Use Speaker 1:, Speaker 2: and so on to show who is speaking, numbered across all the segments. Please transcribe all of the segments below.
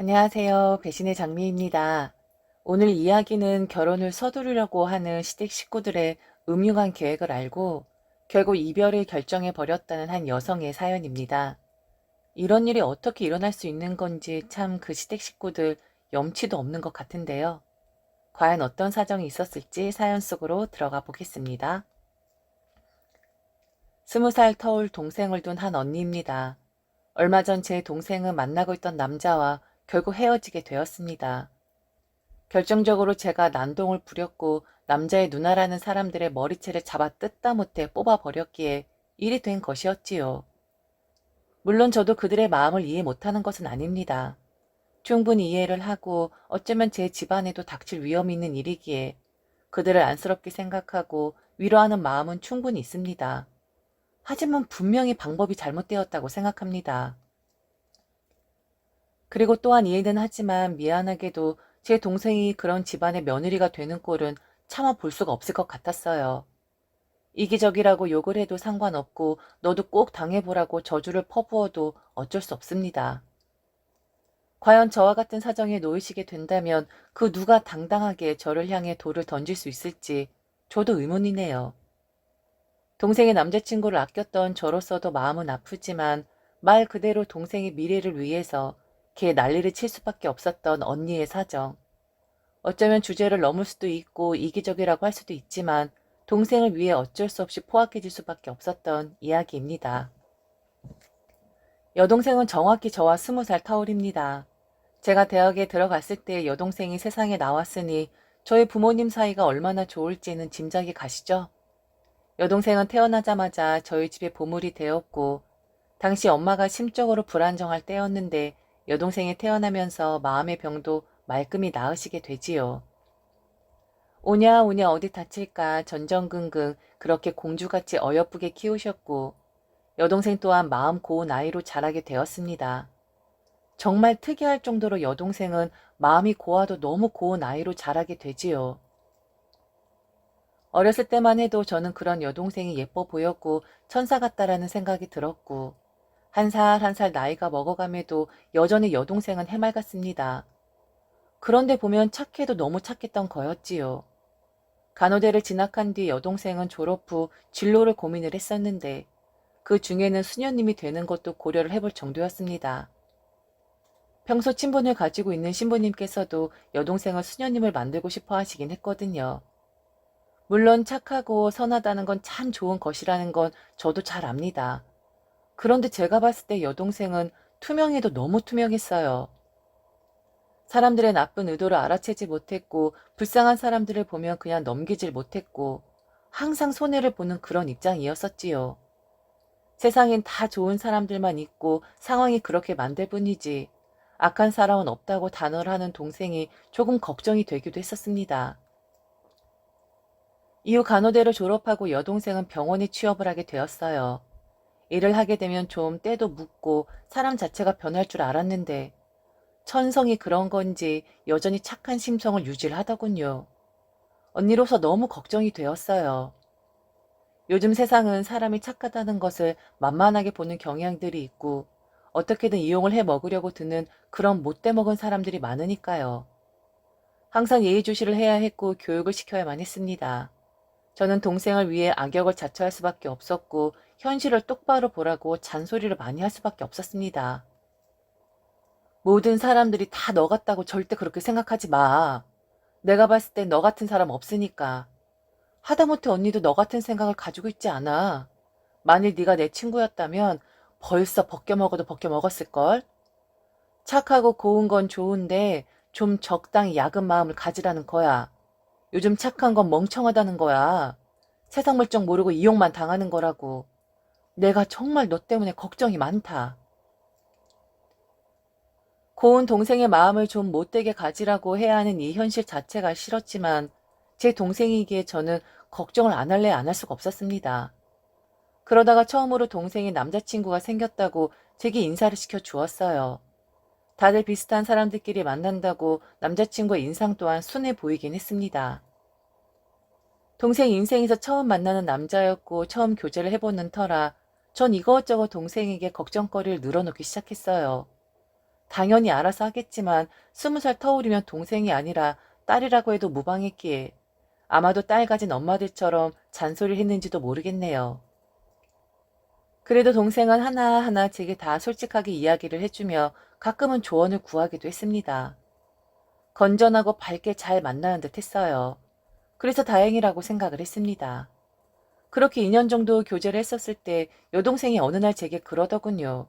Speaker 1: 안녕하세요. 배신의 장미입니다. 오늘 이야기는 결혼을 서두르려고 하는 시댁 식구들의 음흉한 계획을 알고 결국 이별을 결정해 버렸다는 한 여성의 사연입니다. 이런 일이 어떻게 일어날 수 있는 건지 참 그 시댁 식구들 염치도 없는 것 같은데요. 과연 어떤 사정이 있었을지 사연 속으로 들어가 보겠습니다. 20살 터울 동생을 둔 한 언니입니다. 얼마 전 제 동생은 만나고 있던 남자와 결국 헤어지게 되었습니다. 결정적으로 제가 난동을 부렸고 남자의 누나라는 사람들의 머리채를 잡아 뜯다 못해 뽑아버렸기에 일이 된 것이었지요. 물론 저도 그들의 마음을 이해 못하는 것은 아닙니다. 충분히 이해를 하고 어쩌면 제 집안에도 닥칠 위험이 있는 일이기에 그들을 안쓰럽게 생각하고 위로하는 마음은 충분히 있습니다. 하지만 분명히 방법이 잘못되었다고 생각합니다. 그리고 또한 이해는 하지만 미안하게도 제 동생이 그런 집안의 며느리가 되는 꼴은 참아 볼 수가 없을 것 같았어요. 이기적이라고 욕을 해도 상관없고 너도 꼭 당해보라고 저주를 퍼부어도 어쩔 수 없습니다. 과연 저와 같은 사정에 놓이시게 된다면 그 누가 당당하게 저를 향해 돌을 던질 수 있을지 저도 의문이네요. 동생의 남자친구를 아꼈던 저로서도 마음은 아프지만 말 그대로 동생의 미래를 위해서 걔 난리를 칠 수밖에 없었던 언니의 사정. 어쩌면 주제를 넘을 수도 있고 이기적이라고 할 수도 있지만 동생을 위해 어쩔 수 없이 포악해질 수밖에 없었던 이야기입니다. 여동생은 정확히 저와 20살 터울입니다. 제가 대학에 들어갔을 때 여동생이 세상에 나왔으니 저희 부모님 사이가 얼마나 좋을지는 짐작이 가시죠? 여동생은 태어나자마자 저희 집의 보물이 되었고 당시 엄마가 심적으로 불안정할 때였는데 여동생이 태어나면서 마음의 병도 말끔히 나으시게 되지요. 오냐 오냐 어디 다칠까 전전긍긍 그렇게 공주같이 어여쁘게 키우셨고 여동생 또한 마음 고운 아이로 자라게 되었습니다. 정말 특이할 정도로 여동생은 마음이 고와도 너무 고운 아이로 자라게 되지요. 어렸을 때만 해도 저는 그런 여동생이 예뻐 보였고 천사 같다라는 생각이 들었고 한 살 한 살 나이가 먹어감에도 여전히 여동생은 해맑았습니다. 그런데 보면 착해도 너무 착했던 거였지요. 간호대를 진학한 뒤 여동생은 졸업 후 진로를 고민을 했었는데 그 중에는 수녀님이 되는 것도 고려를 해볼 정도였습니다. 평소 친분을 가지고 있는 신부님께서도 여동생을 수녀님을 만들고 싶어 하시긴 했거든요. 물론 착하고 선하다는 건 참 좋은 것이라는 건 저도 잘 압니다. 그런데 제가 봤을 때 여동생은 투명해도 너무 투명했어요. 사람들의 나쁜 의도를 알아채지 못했고 불쌍한 사람들을 보면 그냥 넘기질 못했고 항상 손해를 보는 그런 입장이었었지요. 세상엔 다 좋은 사람들만 있고 상황이 그렇게 만들 뿐이지 악한 사람은 없다고 단언을 하는 동생이 조금 걱정이 되기도 했었습니다. 이후 간호대를 졸업하고 여동생은 병원에 취업을 하게 되었어요. 일을 하게 되면 좀 때도 묻고 사람 자체가 변할 줄 알았는데 천성이 그런 건지 여전히 착한 심성을 유지를 하더군요. 언니로서 너무 걱정이 되었어요. 요즘 세상은 사람이 착하다는 것을 만만하게 보는 경향들이 있고 어떻게든 이용을 해 먹으려고 드는 그런 못돼 먹은 사람들이 많으니까요. 항상 예의주시를 해야 했고 교육을 시켜야만 했습니다. 저는 동생을 위해 악역을 자처할 수밖에 없었고 현실을 똑바로 보라고 잔소리를 많이 할 수밖에 없었습니다. 모든 사람들이 다 너 같다고 절대 그렇게 생각하지 마. 내가 봤을 땐 너 같은 사람 없으니까. 하다못해 언니도 너 같은 생각을 가지고 있지 않아. 만일 네가 내 친구였다면 벌써 벗겨 먹어도 벗겨 먹었을걸? 착하고 고운 건 좋은데 좀 적당히 약은 마음을 가지라는 거야. 요즘 착한 건 멍청하다는 거야. 세상 물정 모르고 이용만 당하는 거라고. 내가 정말 너 때문에 걱정이 많다. 고운 동생의 마음을 좀 못되게 가지라고 해야 하는 이 현실 자체가 싫었지만 제 동생이기에 저는 걱정을 안 할래 안 할 수가 없었습니다. 그러다가 처음으로 동생이 남자친구가 생겼다고 제게 인사를 시켜 주었어요. 다들 비슷한 사람들끼리 만난다고 남자친구의 인상 또한 순해 보이긴 했습니다. 동생 인생에서 처음 만나는 남자였고 처음 교제를 해보는 터라 전 이것저것 동생에게 걱정거리를 늘어놓기 시작했어요. 당연히 알아서 하겠지만 20살 터울이면 동생이 아니라 딸이라고 해도 무방했기에 아마도 딸 가진 엄마들처럼 잔소리를 했는지도 모르겠네요. 그래도 동생은 하나하나 제게 다 솔직하게 이야기를 해주며 가끔은 조언을 구하기도 했습니다. 건전하고 밝게 잘 만나는 듯 했어요. 그래서 다행이라고 생각을 했습니다. 그렇게 2년 정도 교제를 했었을 때 여동생이 어느 날 제게 그러더군요.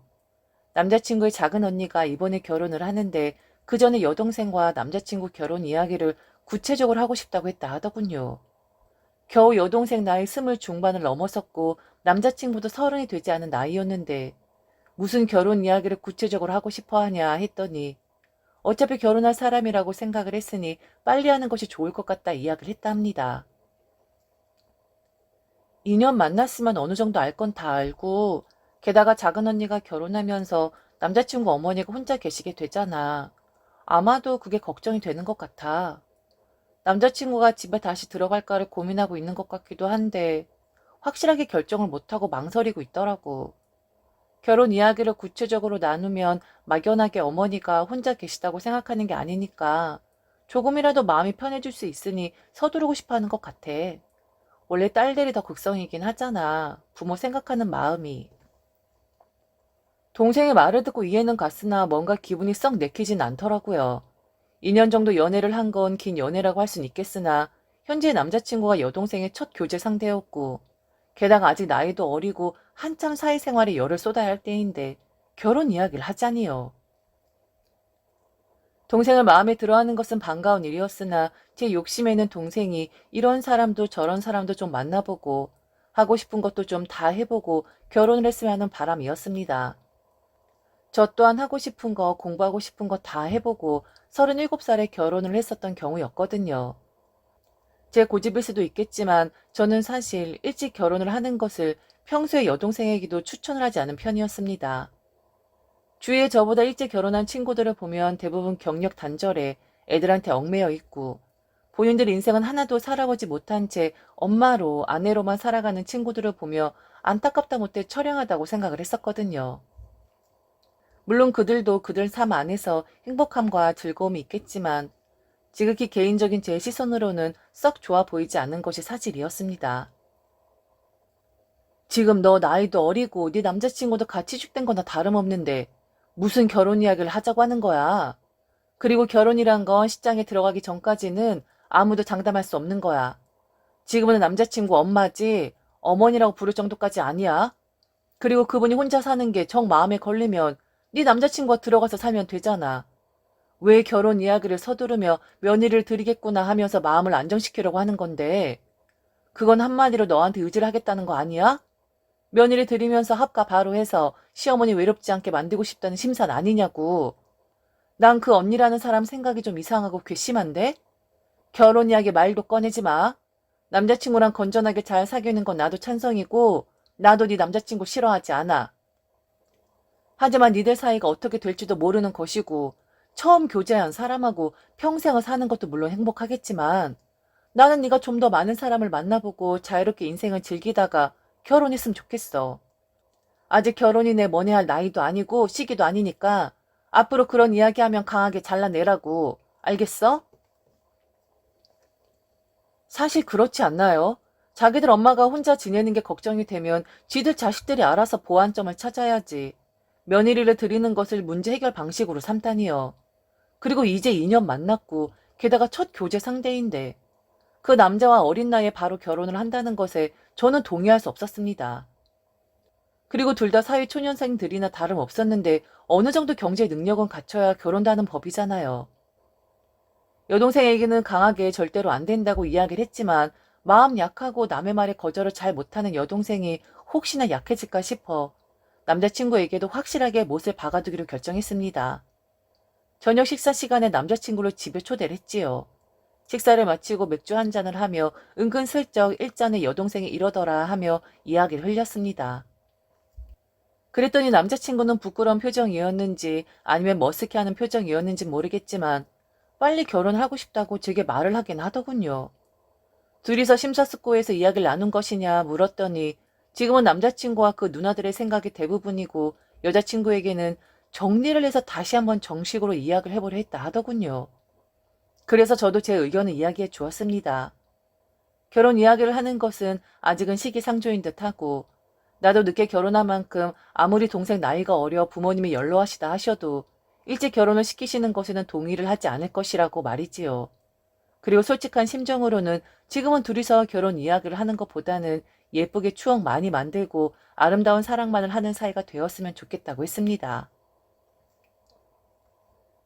Speaker 1: 남자친구의 작은 언니가 이번에 결혼을 하는데 그 전에 여동생과 남자친구 결혼 이야기를 구체적으로 하고 싶다고 했다 하더군요. 겨우 여동생 나이 20 중반을 넘었었고 남자친구도 30이 되지 않은 나이였는데 무슨 결혼 이야기를 구체적으로 하고 싶어 하냐 했더니 어차피 결혼할 사람이라고 생각을 했으니 빨리 하는 것이 좋을 것 같다 이야기를 했다 합니다. 2년 만났으면 어느 정도 알 건 다 알고 게다가 작은 언니가 결혼하면서 남자친구 어머니가 혼자 계시게 되잖아. 아마도 그게 걱정이 되는 것 같아. 남자친구가 집에 다시 들어갈까를 고민하고 있는 것 같기도 한데 확실하게 결정을 못하고 망설이고 있더라고. 결혼 이야기를 구체적으로 나누면 막연하게 어머니가 혼자 계시다고 생각하는 게 아니니까 조금이라도 마음이 편해질 수 있으니 서두르고 싶어 하는 것 같아. 원래 딸들이 더 극성이긴 하잖아. 부모 생각하는 마음이. 동생의 말을 듣고 이해는 갔으나 뭔가 기분이 썩 내키진 않더라고요. 2년 정도 연애를 한 건 긴 연애라고 할 순 있겠으나 현재 남자친구가 여동생의 첫 교제 상대였고 게다가 아직 나이도 어리고 한참 사회생활에 열을 쏟아야 할 때인데 결혼 이야기를 하자니요. 동생을 마음에 들어하는 것은 반가운 일이었으나 제 욕심에는 동생이 이런 사람도 저런 사람도 좀 만나보고 하고 싶은 것도 좀 다 해보고 결혼을 했으면 하는 바람이었습니다. 저 또한 하고 싶은 거, 공부하고 싶은 거 다 해보고 37살에 결혼을 했었던 경우였거든요. 제 고집일 수도 있겠지만 저는 사실 일찍 결혼을 하는 것을 평소에 여동생에게도 추천을 하지 않은 편이었습니다. 주위에 저보다 일찍 결혼한 친구들을 보면 대부분 경력 단절에 애들한테 얽매여 있고 본인들 인생은 하나도 살아보지 못한 채 엄마로 아내로만 살아가는 친구들을 보며 안타깝다 못해 처량하다고 생각을 했었거든요. 물론 그들도 그들 삶 안에서 행복함과 즐거움이 있겠지만 지극히 개인적인 제 시선으로는 썩 좋아 보이지 않는 것이 사실이었습니다. 지금 너 나이도 어리고 네 남자친구도 같이 죽된 거나 다름없는데 무슨 결혼 이야기를 하자고 하는 거야. 그리고 결혼이란 건 시장에 들어가기 전까지는 아무도 장담할 수 없는 거야. 지금은 남자친구 엄마지 어머니라고 부를 정도까지 아니야. 그리고 그분이 혼자 사는 게 정 마음에 걸리면 네 남자친구가 들어가서 살면 되잖아. 왜 결혼 이야기를 서두르며 며느리를 드리겠구나 하면서 마음을 안정시키려고 하는 건데 그건 한마디로 너한테 의지를 하겠다는 거 아니야? 며느리 드리면서 합가 바로 해서 시어머니 외롭지 않게 만들고 싶다는 심산 아니냐고. 난 그 언니라는 사람 생각이 좀 이상하고 괘씸한데? 결혼 이야기 말도 꺼내지 마. 남자친구랑 건전하게 잘 사귀는 건 나도 찬성이고 나도 네 남자친구 싫어하지 않아. 하지만 니들 사이가 어떻게 될지도 모르는 것이고 처음 교제한 사람하고 평생을 사는 것도 물론 행복하겠지만 나는 네가 좀 더 많은 사람을 만나보고 자유롭게 인생을 즐기다가 결혼했으면 좋겠어. 아직 결혼이 내 money 할 나이도 아니고 시기도 아니니까 앞으로 그런 이야기하면 강하게 잘라내라고. 알겠어? 사실 그렇지 않나요? 자기들 엄마가 혼자 지내는 게 걱정이 되면 지들 자식들이 알아서 보완점을 찾아야지. 며느리를 드리는 것을 문제 해결 방식으로 삼다니요. 그리고 이제 2년 만났고 게다가 첫 교제 상대인데 그 남자와 어린 나이에 바로 결혼을 한다는 것에 저는 동의할 수 없었습니다. 그리고 둘 다 사회 초년생들이나 다름없었는데 어느 정도 경제 능력은 갖춰야 결혼도 하는 법이잖아요. 여동생에게는 강하게 절대로 안 된다고 이야기를 했지만 마음 약하고 남의 말에 거절을 잘 못하는 여동생이 혹시나 약해질까 싶어 남자친구에게도 확실하게 못을 박아두기로 결정했습니다. 저녁 식사 시간에 남자친구를 집에 초대를 했지요. 식사를 마치고 맥주 한 잔을 하며 은근슬쩍 일전에 여동생이 이러더라 하며 이야기를 흘렸습니다. 그랬더니 남자친구는 부끄러운 표정이었는지 아니면 머쓱해하는 표정이었는지 모르겠지만 빨리 결혼하고 싶다고 제게 말을 하긴 하더군요. 둘이서 심사숙고해서 이야기를 나눈 것이냐 물었더니 지금은 남자친구와 그 누나들의 생각이 대부분이고 여자친구에게는 정리를 해서 다시 한번 정식으로 이야기를 해보려 했다 하더군요. 그래서 저도 제 의견을 이야기해 주었습니다. 결혼 이야기를 하는 것은 아직은 시기상조인 듯하고 나도 늦게 결혼한 만큼 아무리 동생 나이가 어려 부모님이 연로하시다 하셔도 일찍 결혼을 시키시는 것에는 동의를 하지 않을 것이라고 말이지요. 그리고 솔직한 심정으로는 지금은 둘이서 결혼 이야기를 하는 것보다는 예쁘게 추억 많이 만들고 아름다운 사랑만을 하는 사이가 되었으면 좋겠다고 했습니다.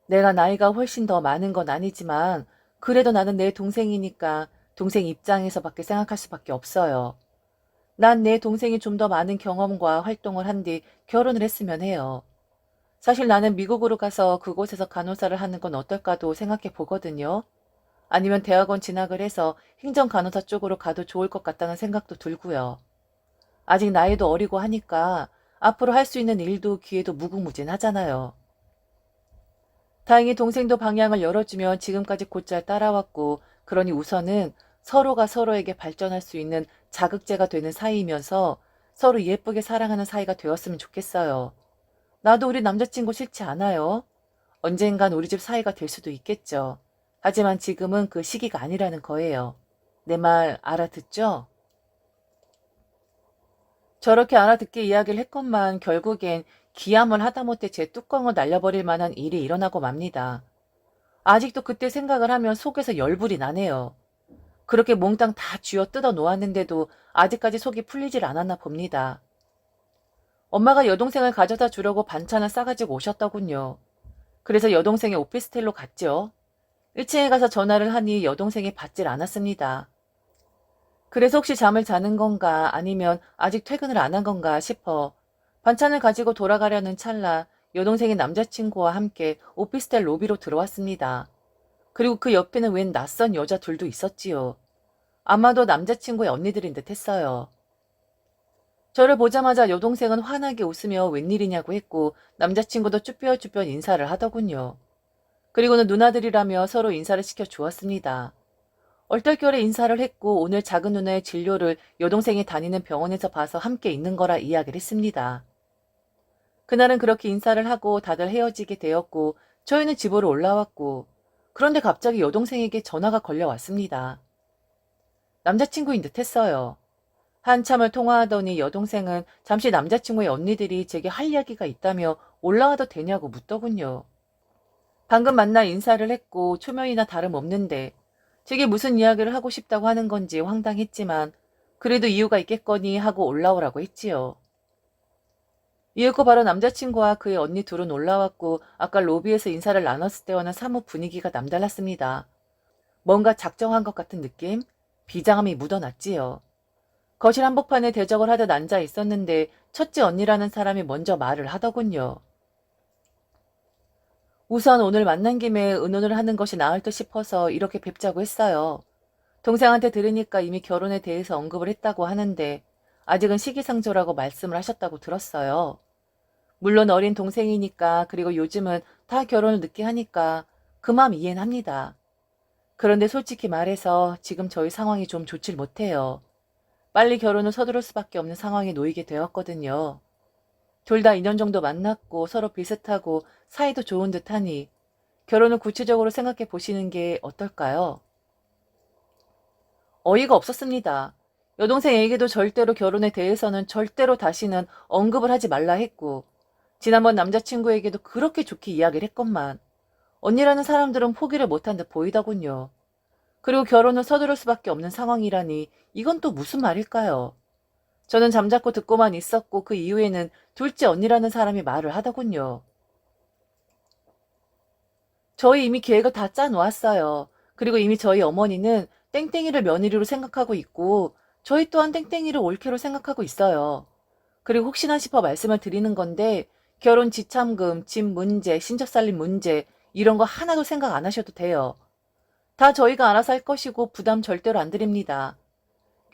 Speaker 1: 내가 나이가 훨씬 더 많은 건 아니지만 그래도 나는 내 동생이니까 동생 입장에서밖에 생각할 수밖에 없어요. 난 내 동생이 좀 더 많은 경험과 활동을 한 뒤 결혼을 했으면 해요. 사실 나는 미국으로 가서 그곳에서 간호사를 하는 건 어떨까도 생각해 보거든요. 아니면 대학원 진학을 해서 행정간호사 쪽으로 가도 좋을 것 같다는 생각도 들고요. 아직 나이도 어리고 하니까 앞으로 할 수 있는 일도 기회도 무궁무진하잖아요. 다행히 동생도 방향을 열어주면 지금까지 곧잘 따라왔고, 그러니 우선은 서로가 서로에게 발전할 수 있는 자극제가 되는 사이이면서 서로 예쁘게 사랑하는 사이가 되었으면 좋겠어요. 나도 우리 남자친구 싫지 않아요. 언젠간 우리 집 사이가 될 수도 있겠죠. 하지만 지금은 그 시기가 아니라는 거예요. 내 말 알아듣죠? 저렇게 알아듣게 이야기를 했건만 결국엔 기함을 하다못해 제 뚜껑을 날려버릴 만한 일이 일어나고 맙니다. 아직도 그때 생각을 하면 속에서 열불이 나네요. 그렇게 몽땅 다 쥐어 뜯어 놓았는데도 아직까지 속이 풀리질 않았나 봅니다. 엄마가 여동생을 가져다 주려고 반찬을 싸가지고 오셨더군요. 그래서 여동생이 오피스텔로 갔죠. 1층에 가서 전화를 하니 여동생이 받질 않았습니다. 그래서 혹시 잠을 자는 건가 아니면 아직 퇴근을 안 한 건가 싶어 반찬을 가지고 돌아가려는 찰나 여동생의 남자친구와 함께 오피스텔 로비로 들어왔습니다. 그리고 그 옆에는 웬 낯선 여자 둘도 있었지요. 아마도 남자친구의 언니들인 듯 했어요. 저를 보자마자 여동생은 환하게 웃으며 웬일이냐고 했고 남자친구도 쭈뼛쭈뼛 인사를 하더군요. 그리고는 누나들이라며 서로 인사를 시켜 주었습니다. 얼떨결에 인사를 했고 오늘 작은 누나의 진료를 여동생이 다니는 병원에서 봐서 함께 있는 거라 이야기를 했습니다. 그날은 그렇게 인사를 하고 다들 헤어지게 되었고 저희는 집으로 올라왔고 그런데 갑자기 여동생에게 전화가 걸려왔습니다. 남자친구인 듯 했어요. 한참을 통화하더니 여동생은 잠시 남자친구의 언니들이 제게 할 이야기가 있다며 올라와도 되냐고 묻더군요. 방금 만나 인사를 했고 초면이나 다름없는데 제게 무슨 이야기를 하고 싶다고 하는 건지 황당했지만 그래도 이유가 있겠거니 하고 올라오라고 했지요. 이윽고 바로 남자친구와 그의 언니 둘은 올라왔고 아까 로비에서 인사를 나눴을 때와는 사뭇 분위기가 남달랐습니다. 뭔가 작정한 것 같은 느낌? 비장함이 묻어났지요. 거실 한복판에 대적을 하듯 앉아 있었는데 첫째 언니라는 사람이 먼저 말을 하더군요. 우선 오늘 만난 김에 의논을 하는 것이 나을 듯 싶어서 이렇게 뵙자고 했어요. 동생한테 들으니까 이미 결혼에 대해서 언급을 했다고 하는데 아직은 시기상조라고 말씀을 하셨다고 들었어요. 물론 어린 동생이니까 그리고 요즘은 다 결혼을 늦게 하니까 그 마음 이해는 합니다. 그런데 솔직히 말해서 지금 저희 상황이 좀 좋질 못해요. 빨리 결혼을 서두를 수밖에 없는 상황에 놓이게 되었거든요. 둘 다 2년 정도 만났고 서로 비슷하고 사이도 좋은 듯하니 결혼을 구체적으로 생각해 보시는 게 어떨까요? 어이가 없었습니다. 여동생에게도 절대로 결혼에 대해서는 절대로 다시는 언급을 하지 말라 했고 지난번 남자친구에게도 그렇게 좋게 이야기를 했건만 언니라는 사람들은 포기를 못한 듯 보이더군요. 그리고 결혼을 서두를 수밖에 없는 상황이라니 이건 또 무슨 말일까요? 저는 잠자코 듣고만 있었고 그 이후에는 둘째 언니라는 사람이 말을 하더군요. 저희 이미 계획을 다 짜놓았어요. 그리고 이미 저희 어머니는 땡땡이를 며느리로 생각하고 있고 저희 또한 땡땡이를 올케로 생각하고 있어요. 그리고 혹시나 싶어 말씀을 드리는 건데 결혼 지참금, 집 문제, 신적 살림 문제 이런 거 하나도 생각 안 하셔도 돼요. 다 저희가 알아서 할 것이고 부담 절대로 안 드립니다.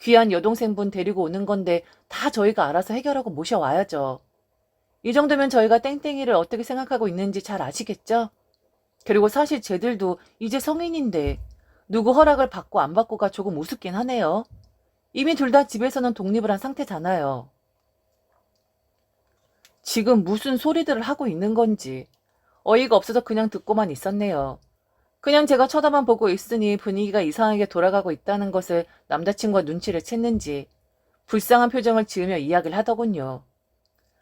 Speaker 1: 귀한 여동생분 데리고 오는 건데 다 저희가 알아서 해결하고 모셔와야죠. 이 정도면 저희가 땡땡이를 어떻게 생각하고 있는지 잘 아시겠죠? 그리고 사실 쟤들도 이제 성인인데 누구 허락을 받고 안 받고가 조금 우습긴 하네요. 이미 둘 다 집에서는 독립을 한 상태잖아요. 지금 무슨 소리들을 하고 있는 건지 어이가 없어서 그냥 듣고만 있었네요. 그냥 제가 쳐다만 보고 있으니 분위기가 이상하게 돌아가고 있다는 것을 남자친구가 눈치를 챘는지 불쌍한 표정을 지으며 이야기를 하더군요.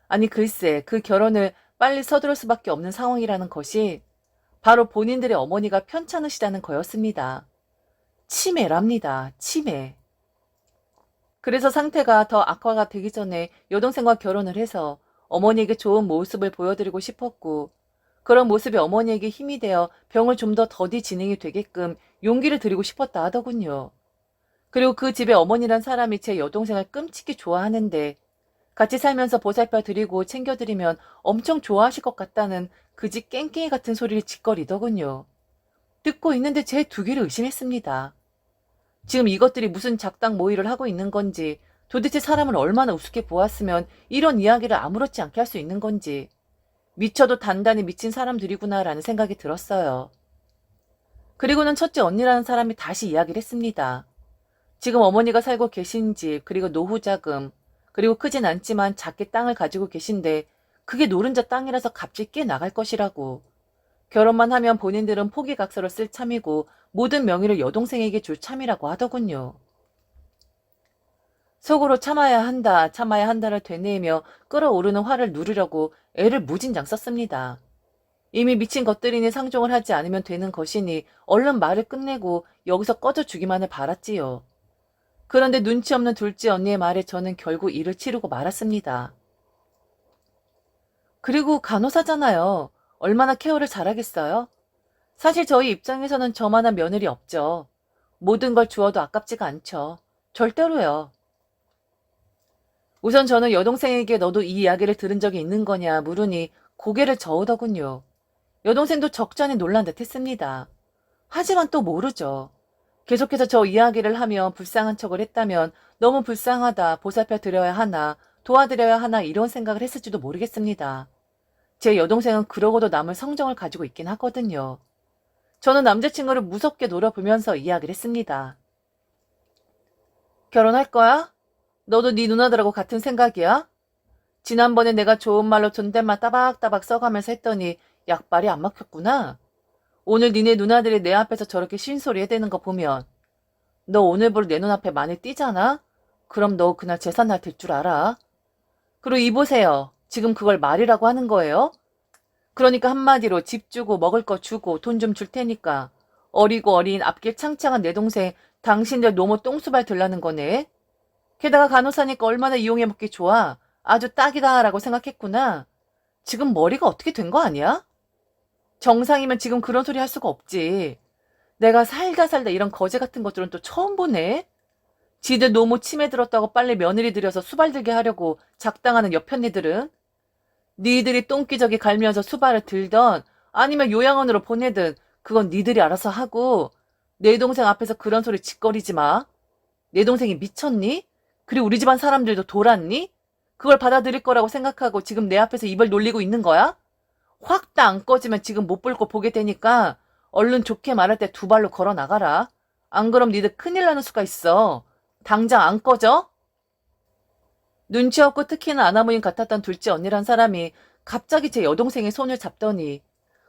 Speaker 1: 아니 글쎄 그 결혼을 빨리 서두를 수밖에 없는 상황이라는 것이 바로 본인들의 어머니가 편찮으시다는 거였습니다. 치매랍니다. 치매. 그래서 상태가 더 악화가 되기 전에 여동생과 결혼을 해서 어머니에게 좋은 모습을 보여드리고 싶었고 그런 모습이 어머니에게 힘이 되어 병을 좀 더 더디 진행이 되게끔 용기를 드리고 싶었다 하더군요. 그리고 그 집에 어머니란 사람이 제 여동생을 끔찍히 좋아하는데 같이 살면서 보살펴 드리고 챙겨드리면 엄청 좋아하실 것 같다는 그 집 깽깽이 같은 소리를 짓거리더군요. 듣고 있는데 제 두 귀를 의심했습니다. 지금 이것들이 무슨 작당 모의를 하고 있는 건지 도대체 사람을 얼마나 우습게 보았으면 이런 이야기를 아무렇지 않게 할 수 있는 건지 미쳐도 단단히 미친 사람들이구나라는 생각이 들었어요. 그리고는 첫째 언니라는 사람이 다시 이야기를 했습니다. 지금 어머니가 살고 계신 집, 그리고 노후 자금, 그리고 크진 않지만 작게 땅을 가지고 계신데 그게 노른자 땅이라서 값이 꽤 나갈 것이라고. 결혼만 하면 본인들은 포기각서를 쓸 참이고 모든 명의를 여동생에게 줄 참이라고 하더군요. 속으로 참아야 한다를 되뇌이며 끓어오르는 화를 누르려고 애를 무진장 썼습니다. 이미 미친 것들이니 상종을 하지 않으면 되는 것이니 얼른 말을 끝내고 여기서 꺼져주기만을 바랐지요. 그런데 눈치 없는 둘째 언니의 말에 저는 결국 이를 치르고 말았습니다. 그리고 간호사잖아요. 얼마나 케어를 잘하겠어요? 사실 저희 입장에서는 저만한 며느리 없죠. 모든 걸 주어도 아깝지가 않죠. 절대로요. 우선 저는 여동생에게 너도 이 이야기를 들은 적이 있는 거냐 물으니 고개를 저으더군요. 여동생도 적잖이 놀란 듯 했습니다. 하지만 또 모르죠. 계속해서 저 이야기를 하며 불쌍한 척을 했다면 너무 불쌍하다, 보살펴 드려야 하나, 도와드려야 하나 이런 생각을 했을지도 모르겠습니다. 제 여동생은 그러고도 남을 성정을 가지고 있긴 하거든요. 저는 남자친구를 무섭게 노려보면서 이야기를 했습니다. 결혼할 거야? 너도 네 누나들하고 같은 생각이야? 지난번에 내가 좋은 말로 존댓말 따박따박 써가면서 했더니 약발이 안 막혔구나. 오늘 니네 누나들이 내 앞에서 저렇게 쉰소리 해대는 거 보면 너 오늘부로 내 눈앞에 많이 띄잖아? 그럼 너 그날 재산날 될 줄 알아? 그리고 이보세요. 지금 그걸 말이라고 하는 거예요? 그러니까 한마디로 집 주고 먹을 거 주고 돈 좀 줄 테니까 어리고 어린 앞길 창창한 내 동생 당신들 노모 똥수발 들라는 거네. 게다가 간호사니까 얼마나 이용해 먹기 좋아. 아주 딱이다 라고 생각했구나. 지금 머리가 어떻게 된 거 아니야? 정상이면 지금 그런 소리 할 수가 없지. 내가 살다 이런 거지 같은 것들은 또 처음 보네. 지들 노모 치매 들었다고 빨리 며느리 들여서 수발 들게 하려고 작당하는 여편네들은 니들이 똥기저귀 갈면서 수발을 들던 아니면 요양원으로 보내든 그건 니들이 알아서 하고 내 동생 앞에서 그런 소리 짓거리지 마. 내 동생이 미쳤니? 그리고 우리 집안 사람들도 돌았니? 그걸 받아들일 거라고 생각하고 지금 내 앞에서 입을 놀리고 있는 거야? 확 다 안 꺼지면 지금 못 볼 거 보게 되니까 얼른 좋게 말할 때 두 발로 걸어 나가라. 안 그럼 니들 큰일 나는 수가 있어. 당장 안 꺼져? 눈치 없고 특히나 아나무인 같았던 둘째 언니란 사람이 갑자기 제 여동생의 손을 잡더니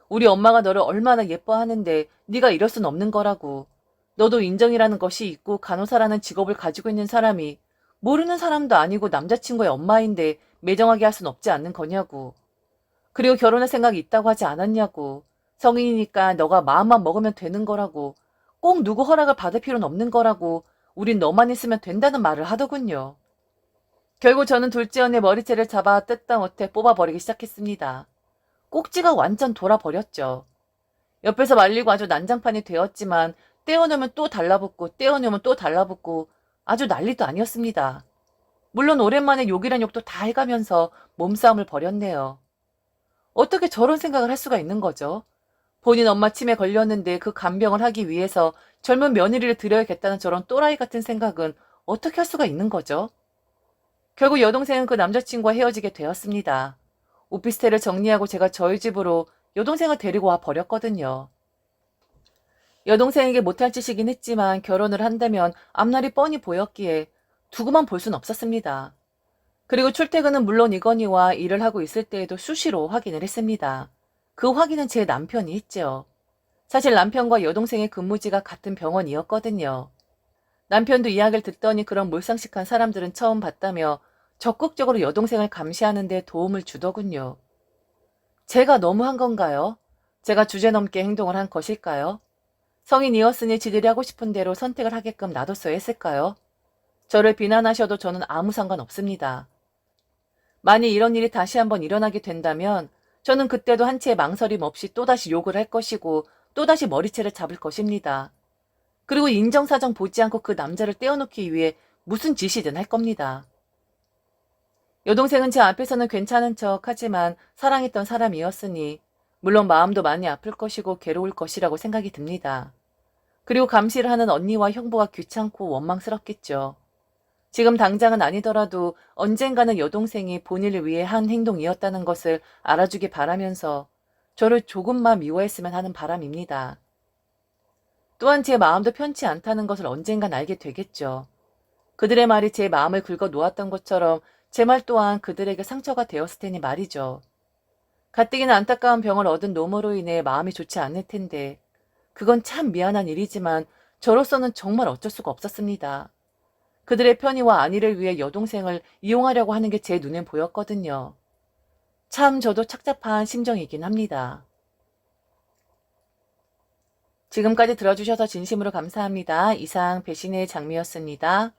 Speaker 1: 우리 엄마가 너를 얼마나 예뻐하는데 네가 이럴 순 없는 거라고. 너도 인정이라는 것이 있고 간호사라는 직업을 가지고 있는 사람이 모르는 사람도 아니고 남자친구의 엄마인데 매정하게 할 순 없지 않는 거냐고. 그리고 결혼할 생각이 있다고 하지 않았냐고. 성인이니까 너가 마음만 먹으면 되는 거라고. 꼭 누구 허락을 받을 필요는 없는 거라고. 우린 너만 있으면 된다는 말을 하더군요. 결국 저는 둘째 언니 머리채를 잡아 뜯다 못해 뽑아버리기 시작했습니다. 꼭지가 완전 돌아버렸죠. 옆에서 말리고 아주 난장판이 되었지만 떼어놓으면 또 달라붙고 떼어놓으면 또 달라붙고 아주 난리도 아니었습니다. 물론 오랜만에 욕이란 욕도 다 해가면서 몸싸움을 벌였네요. 어떻게 저런 생각을 할 수가 있는 거죠? 본인 엄마 치매 걸렸는데 그 간병을 하기 위해서 젊은 며느리를 들여야겠다는 저런 또라이 같은 생각은 어떻게 할 수가 있는 거죠? 결국 여동생은 그 남자친구와 헤어지게 되었습니다. 오피스텔을 정리하고 제가 저희 집으로 여동생을 데리고 와 버렸거든요. 여동생에게 못할 짓이긴 했지만 결혼을 한다면 앞날이 뻔히 보였기에 두고만 볼 순 없었습니다. 그리고 출퇴근은 물론이거니와 일을 하고 있을 때에도 수시로 확인을 했습니다. 그 확인은 제 남편이 했죠. 사실 남편과 여동생의 근무지가 같은 병원이었거든요. 남편도 이야기를 듣더니 그런 몰상식한 사람들은 처음 봤다며 적극적으로 여동생을 감시하는 데 도움을 주더군요. 제가 너무한 건가요? 제가 주제넘게 행동을 한 것일까요? 성인이었으니 지들이 하고 싶은 대로 선택을 하게끔 놔뒀어야 했을까요? 저를 비난하셔도 저는 아무 상관없습니다. 만일 이런 일이 다시 한번 일어나게 된다면 저는 그때도 한치의 망설임 없이 또다시 욕을 할 것이고 또다시 머리채를 잡을 것입니다. 그리고 인정사정 보지 않고 그 남자를 떼어놓기 위해 무슨 짓이든 할 겁니다. 여동생은 제 앞에서는 괜찮은 척 하지만 사랑했던 사람이었으니 물론 마음도 많이 아플 것이고 괴로울 것이라고 생각이 듭니다. 그리고 감시를 하는 언니와 형부가 귀찮고 원망스럽겠죠. 지금 당장은 아니더라도 언젠가는 여동생이 본인을 위해 한 행동이었다는 것을 알아주길 바라면서 저를 조금만 미워했으면 하는 바람입니다. 또한 제 마음도 편치 않다는 것을 언젠간 알게 되겠죠. 그들의 말이 제 마음을 긁어 놓았던 것처럼 제 말 또한 그들에게 상처가 되었을 테니 말이죠. 가뜩이나 안타까운 병을 얻은 노모로 인해 마음이 좋지 않을 텐데 그건 참 미안한 일이지만 저로서는 정말 어쩔 수가 없었습니다. 그들의 편의와 안위를 위해 여동생을 이용하려고 하는 게 제 눈엔 보였거든요. 참 저도 착잡한 심정이긴 합니다. 지금까지 들어주셔서 진심으로 감사합니다. 이상 배신의 장미였습니다.